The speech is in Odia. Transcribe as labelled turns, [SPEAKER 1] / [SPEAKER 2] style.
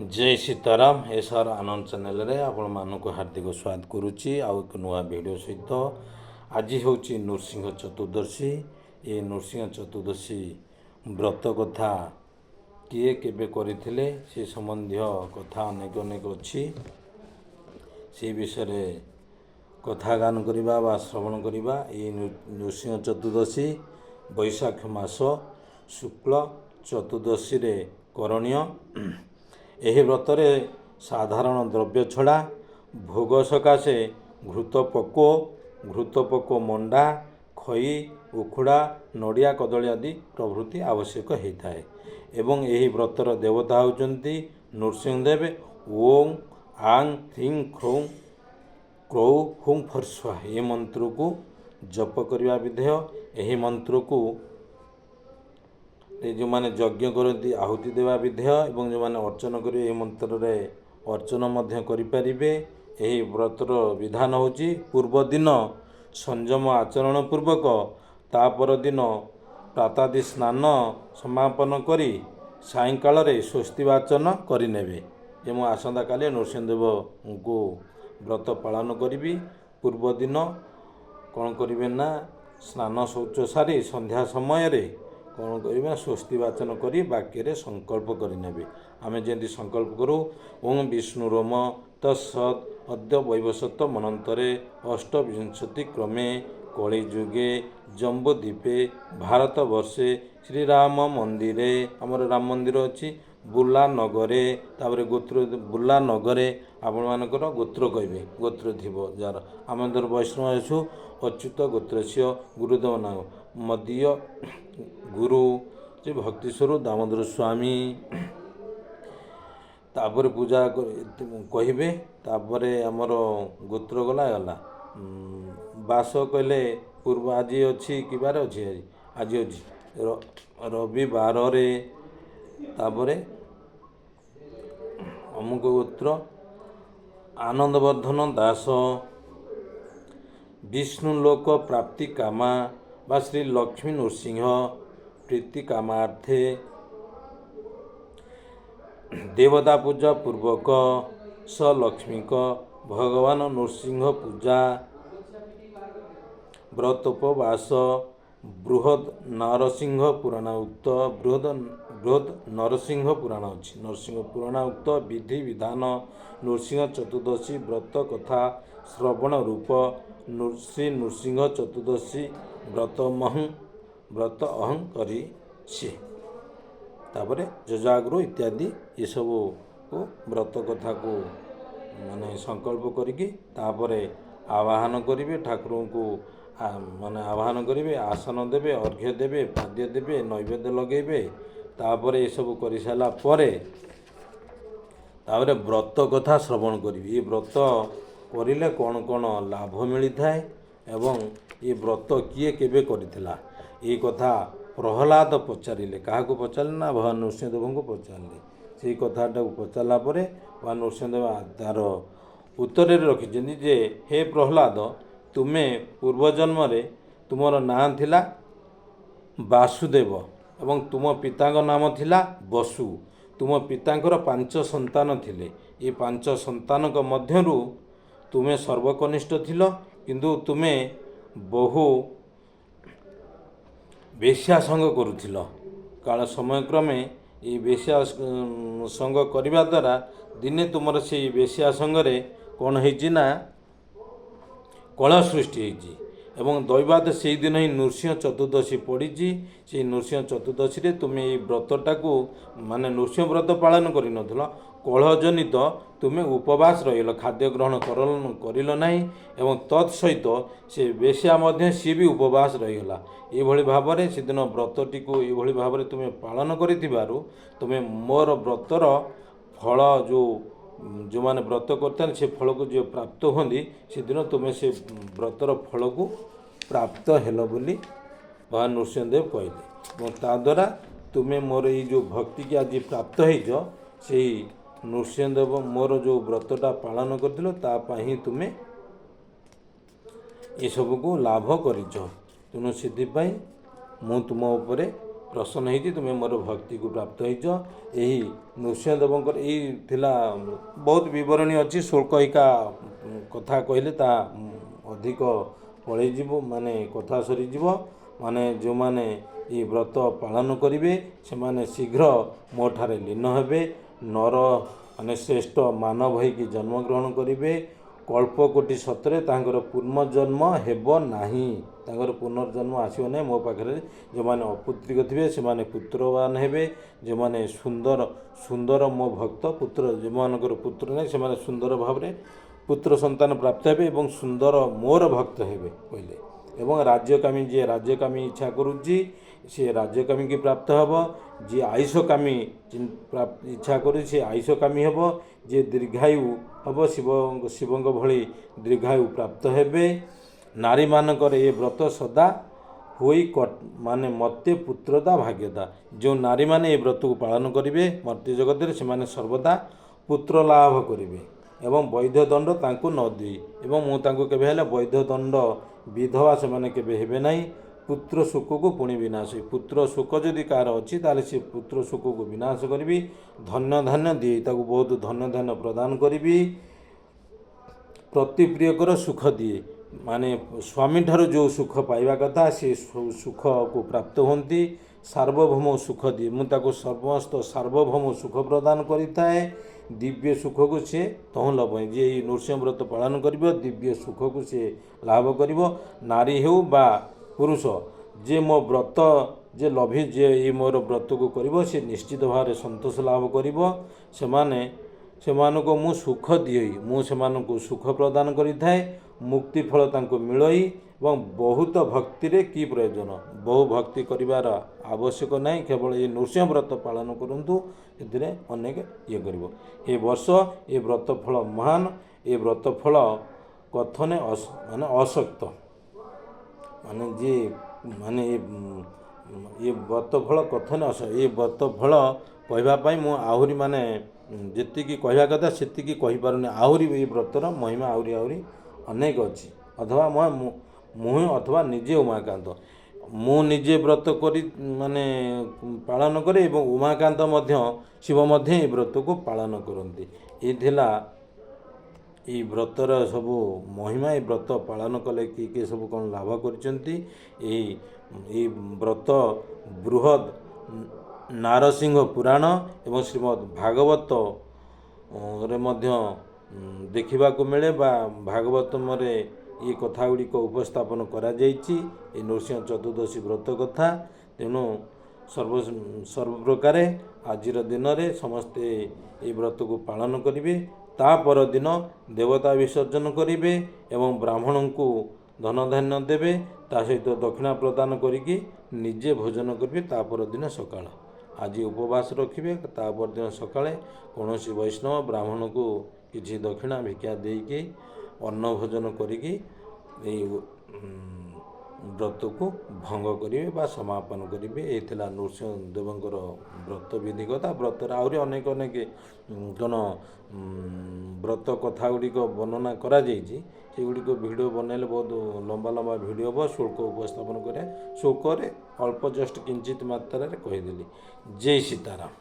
[SPEAKER 1] जय सीताराम एसआर आनंद चैनल रे आपण मानक हार्दिक स्वागत करुच्ची आउ एक नुआ वीडियो सहित आज हूँ नृसिंह चतुर्दशी। ये नृसिंह चतुर्दशी व्रत कथा किए केबे करथिले से संबंधी कथा अनेक अनेक अच्छी से विषय कथा गान करवा बा श्रवण करवा। ये नृसिंह चतुर्दशी बैशाख मास शुक्ल चतुर्दशी रे करणीय। ଏହି ବ୍ରତରେ ସାଧାରଣ ଦ୍ରବ୍ୟ ଛଡ଼ା ଭୋଗ ସକାଶେ ଘୃତପୋକ ମଣ୍ଡା ଖଇ ଉଖୁଡ଼ା ନଡ଼ିଆ କଦଳୀ ଆଦି ପ୍ରଭୃତି ଆବଶ୍ୟକ ହୋଇଥାଏ ଏବଂ ଏହି ବ୍ରତର ଦେବତା ହେଉଛନ୍ତି ନୃସିଂହଦେବ। ଓଂ ଆଂ ह्रीं ह्रौं କ୍ରୌ ହୁଂ ଫର୍ ସ୍ୱାହା ଏ ମନ୍ତ୍ରକୁ ଜପ କରିବା ବିଧେୟ। ଏହି ମନ୍ତ୍ରକୁ जो मैंने यज्ञ करती आहुति देवा विधेय एवं जो मैंने अर्चन करेंगे यह मंत्र रे अर्चन करें। यही व्रतर विधान होची पूर्व दिन संयम आचरण पूर्वक तापर दिन प्रातादि स्नान समापन करी सायंकाल स्वस्ति वाचन करे। जे मु आसंता काली नृसिंहदेव को व्रत पालन करी पूर्व दिन कौन करेंगे ना स्नान शौच सारी संध्या समय रे कौन करेंगे स्वस्ति वाचन करी वाक्य संकल्प करे। आम जमी संकल्प करूँ ओं विष्णुरोम तत्सत अद्य वैवस्वत मनंतरे अष्टविंशति क्रमे कलिजुगे जम्बुद्वीपे भारतवर्षे श्रीराम मंदिरे आमर राम मंदिर अच्छी बुर्ला नगरे तापर गोत्र बुर्ला नगरे आपण मानकर गोत्र कहे गोत्र थी जार आम दर वैष्णव अच्छु अच्युत गोत्रस्य गुरुदेव नाम मदीय गुरु जे भक्तिस्वरूप दामोदर स्वामी तापर पूजा कहे। तापर आमर गोत्र गला बास कहले पूर्व आज अच्छी कि बार अच्छी आज अच्छी रविवार रे तापर अमुक गोत्र आनंदवर्धन दास विष्णुलोक प्राप्ति कामा बा श्री लक्ष्मी नृसिंह प्रीति कामार्थे देवता पूजा पूर्वक स लक्ष्मी भगवान नृसिंह पूजा व्रतोपवास बृहद नरसिंह पुराण उक्त बृहद नरसिंह पुराण अच्छी नरसिंह पुराण उक्त विधि विधान नृसिंह चतुर्दशी व्रत कथा श्रवण रूप श्री नृसिंह चतुर्दशी व्रत अहं करी तापर जजागुरु इत्यादि ये सब को व्रत कथा को माने संकल्प करिकी तापर आवाहन करेंगे ठाकुर को माने आवाहन करेंगे आसन देवे अर्घ्य देवे पाद्य देवे नैवेद्य लगेबे तापर ये सब कर सारा तापर व्रत कथा श्रवण करी। ये व्रत करिले कौन कौन लाभ मिलता है एवं ये व्रत किए केबे करिथिला ये कथा प्रहलाद पचारे क्या पचारे ना भगवान नृसिंहदेव को पचारे से कथाटा पचारा पर भगवान नृसिंहदेव तार उत्तर रखिंट जे हे प्रहलाद तुम्हें पूर्वजन्म तुमर नाँ थिला वासुदेव एवं तुम पिता नाम थिला वसु। तुम पितांकर 5 संतान थिले ये 5 संतान मध्यरु तुम्हें सर्वकनिष्ठ थिल किंतु तुम्हें बहु वेश्या संग करुथिल काल समय क्रमे ये वेश्या संग करने द्वारा दिने तुमर से वेश्या संगरे कौन होना कलह सृष्टि होती एवं दैवाद से दिन ही नृसिंह चतुर्दशी पड़ी से नृसिंह चतुर्दशी रे तुम्हें ये व्रतटा को माने नृसिंह व्रत पालन कर कलह जनित तुम्हें उपवास रहिल खाद्य ग्रहण करिल नहीं एवं तत्सहित से वेश्या मध्य सी भी उपवास रहीगला। ये भाव में से दिन व्रतटी को ये भाव में तुम्हें पालन करिथिबारु तुम्हें मोर व्रतर फल जो माने व्रत करते से फल को जो प्राप्त होती से दिन तुम्हें से व्रतर फल को प्राप्त हेल बोली भगवान नृसिंहदेव कहले ताद्वारा तुम्हें मोर ये जो भक्ति की आज प्राप्त हो से नृसिंहदेव मोर जो व्रतटा पालन कर तुम्हें ये सब को लाभ कर तेणु से मु तुम उपरे ପ୍ରସନ୍ନ ହେଇଛି, ତୁମେ ମୋର ଭକ୍ତିକୁ ପ୍ରାପ୍ତ ହେଇଛ। ଏହି ନୃସିଂହଦେବଙ୍କର ଏଇ ଥିଲା ବହୁତ ବିବରଣୀ ଅଛି। ଶୁଳ୍କହିକା କଥା କହିଲେ ତା ଅଧିକ ପଳେଇଯିବ, ମାନେ କଥା ସରିଯିବ। ମାନେ ଯେଉଁମାନେ ଏହି ବ୍ରତ ପାଳନ କରିବେ ସେମାନେ ଶୀଘ୍ର ମୋ ଠାରେ ଲୀନ ହେବେ, ନର ମାନେ ଶ୍ରେଷ୍ଠ ମାନବ ହେଇକି ଜନ୍ମଗ୍ରହଣ କରିବେ। କଳ୍ପକୋଟି ସତରେ ତାଙ୍କର ପୁନର୍ଜନ୍ମ ହେବ ନାହିଁ, ତାଙ୍କର ପୁନର୍ଜନ୍ମ ଆସିବ ନାହିଁ ମୋ ପାଖରେ। ଯେଉଁମାନେ ଅପୁତ୍ରିକ ଥିବେ ସେମାନେ ପୁତ୍ରବାନ ହେବେ, ଯେଉଁମାନେ ସୁନ୍ଦର ମୋ ଭକ୍ତ ପୁତ୍ର, ଯେଉଁମାନଙ୍କର ପୁତ୍ର ନାହିଁ ସେମାନେ ସୁନ୍ଦର ଭାବରେ ପୁତ୍ର ସନ୍ତାନ ପ୍ରାପ୍ତ ହେବେ ଏବଂ ସୁନ୍ଦର ମୋର ଭକ୍ତ ହେବେ କହିଲେ। ଏବଂ ରାଜ୍ୟକାମୀ, ଯିଏ ରାଜ୍ୟକାମୀ ଇଚ୍ଛା କରୁଛି ସିଏ ରାଜ୍ୟକାମୀକି ପ୍ରାପ୍ତ ହେବ। ଯିଏ ଆୟୁଷକାମୀ ଇଚ୍ଛା କରୁଛି ସିଏ ଆୟୁଷକାମୀ ହେବ। ଯିଏ ଦୀର୍ଘାୟୁ ହେବ ଶିବଙ୍କ ଭଳି ଦୀର୍ଘାୟୁ ପ୍ରାପ୍ତ ହେବେ। ନାରୀମାନଙ୍କର ଏ ବ୍ରତ ସଦା ହୋଇ ମାନେ ମୋତେ ପୁତ୍ରଦା ଭାଗ୍ୟଦା। ଯେଉଁ ନାରୀମାନେ ଏ ବ୍ରତକୁ ପାଳନ କରିବେ ମର୍ତ୍ତ୍ୟ ଜଗତରେ ସେମାନେ ସର୍ବଦା ପୁତ୍ର ଲାଭ କରିବେ ଏବଂ ବୈଧ ଦଣ୍ଡ ତାଙ୍କୁ ନ ଦେଇ, ଏବଂ ମୁଁ ତାଙ୍କୁ କେବେ ହେଲେ ବୈଧ ଦଣ୍ଡ ବିଧବା ସେମାନେ କେବେ ହେବେ ନାହିଁ। ପୁତ୍ର ଶୋକକୁ ପୁଣି ବିନାଶ, ପୁତ୍ର ଶୋକ ଯଦି କାହାର ଅଛି ତାହେଲେ ସେ ପୁତ୍ର ଶୋକକୁ ବିନାଶ କରିବି। ଧନ୍ୟ ଧାନ୍ୟ ଦିଏ, ତାକୁ ବହୁତ ଧନ୍ୟ ଧାନ୍ୟ ପ୍ରଦାନ କରିବି। ପ୍ରତି ପ୍ରିୟକର ସୁଖ ଦିଏ, ମାନେ ସ୍ୱାମୀଠାରୁ ଯେଉଁ ସୁଖ ପାଇବା କଥା ସେ ସୁଖକୁ ପ୍ରାପ୍ତ ହୁଅନ୍ତି। ସାର୍ବଭୌମ ସୁଖ ଦିଏ, ମୁଁ ତାକୁ ସମସ୍ତ ସାର୍ବଭୌମ ସୁଖ ପ୍ରଦାନ କରିଥାଏ। ଦିବ୍ୟ ସୁଖକୁ ସିଏ ତହୁଁ ଲଭ, ଯିଏ ଏଇ ନୃସିଂହ ବ୍ରତ ପାଳନ କରିବ ଦିବ୍ୟ ସୁଖକୁ ସିଏ ଲାଭ କରିବ। ନାରୀ ହେଉ ବା ପୁରୁଷ, ଯିଏ ମୋ ବ୍ରତ ଯେ ଲଭି, ଯିଏ ଏଇ ମୋର ବ୍ରତକୁ କରିବ ସେ ନିଶ୍ଚିତ ଭାବରେ ସନ୍ତୋଷ ଲାଭ କରିବ। ସେମାନଙ୍କୁ ମୁଁ ସୁଖ ଦିଏ, ମୁଁ ସେମାନଙ୍କୁ ସୁଖ ପ୍ରଦାନ କରିଥାଏ। ମୁକ୍ତି ଫଳ ତାଙ୍କୁ ମିଳଇ ଏବଂ ବହୁତ ଭକ୍ତିରେ କି ପ୍ରୟୋଜନ, ବହୁ ଭକ୍ତି କରିବାର ଆବଶ୍ୟକ ନାହିଁ, କେବଳ ଏ ନୃସିଂହ ବ୍ରତ ପାଳନ କରନ୍ତୁ, ସେଥିରେ ଅନେକ ଇଏ କରିବ। ଏ ବର୍ଷ ଏ ବ୍ରତ ଫଳ ମହାନ, ଏ ବ୍ରତ ଫଳ କଥନେ ମାନେ ଅଶକ୍ତ, ମାନେ ଯିଏ ମାନେ ଏ ବ୍ରତ ଫଳ କଥନେ ଏ ବ୍ରତ ଫଳ କହିବା ପାଇଁ ମୁଁ ଆହୁରି ମାନେ ଯେତିକି କହିବା କଥା ସେତିକି କହିପାରୁନି। ଆହୁରି ଏ ବ୍ରତର ମହିମା ଆହୁରି ଅନେକ ଅଛି। ଅଥବା ମୁଁ ଅଥବା ନିଜେ ଉମାକାନ୍ତ, ମୁଁ ନିଜେ ବ୍ରତ କରି ମାନେ ପାଳନ କରେ ଏବଂ ଉମାକାନ୍ତ ମଧ୍ୟ ଶିବ ମଧ୍ୟ ଏ ବ୍ରତକୁ ପାଳନ କରନ୍ତି। ଏ ଥିଲା ଏଇ ବ୍ରତର ସବୁ ମହିମା। ଏ ବ୍ରତ ପାଳନ କଲେ କିଏ ସବୁ କ'ଣ ଲାଭ କରିଛନ୍ତି। ଏହି ବ୍ରତ ବୃହଦ୍ ନାରସିଂହ ପୁରାଣ ଏବଂ ଶ୍ରୀମଦ୍ ଭାଗବତରେ ମଧ୍ୟ ଦେଖିବାକୁ ମିଳେ, ବା ଭାଗବତମରେ ଏ କଥା ଗୁଡ଼ିକ ଉପସ୍ଥାପନ କରାଯାଇଛି, ଏ ନୃସିଂହ ଚତୁର୍ଦ୍ଦଶୀ ବ୍ରତ କଥା। ତେଣୁ ସର୍ବପ୍ରକାରେ ଆଜିର ଦିନରେ ସମସ୍ତେ ଏହି ବ୍ରତକୁ ପାଳନ କରିବେ। ତା ପରଦିନ ଦେବତା ବିସର୍ଜନ କରିବେ ଏବଂ ବ୍ରାହ୍ମଣଙ୍କୁ ଧନଧାନ୍ୟ ଦେବେ, ତା ସହିତ ଦକ୍ଷିଣା ପ୍ରଦାନ କରିକି ନିଜେ ଭୋଜନ କରିବେ। ତା ପରଦିନ ସକାଳ ଆଜି ଉପବାସ ରଖିବେ, ତା ପରଦିନ ସକାଳେ କୌଣସି ବୈଷ୍ଣବ ବ୍ରାହ୍ମଣକୁ କିଛି ଦକ୍ଷିଣା ଭିକ୍ଷା ଦେଇକି ଅନ୍ନ ଭୋଜନ କରିକି ଏହି ବ୍ରତକୁ ଭଙ୍ଗ କରିବେ ବା ସମାପନ କରିବେ। ଏହି ଥିଲା ନୃସିଂହ ଦେବଙ୍କର ବ୍ରତ ବିଧି କଥା। ବ୍ରତରେ ଆହୁରି ଅନେକ କ'ଣ ବ୍ରତ କଥା ଗୁଡ଼ିକ ବର୍ଣ୍ଣନା କରାଯାଇଛି, ସେଗୁଡ଼ିକ ଭିଡ଼ିଓ ବନାଇଲେ ବହୁତ ଲମ୍ବା ଭିଡ଼ିଓ ହେବ। ଶୁଳ୍କ ଉପସ୍ଥାପନ କରିବା, ଶୁଳ୍କରେ ଅଳ୍ପ ଜଷ୍ଟ କିଞ୍ଚିତ ମାତ୍ରାରେ କହିଦେଲି। ଜୟ ସୀତାରାମ।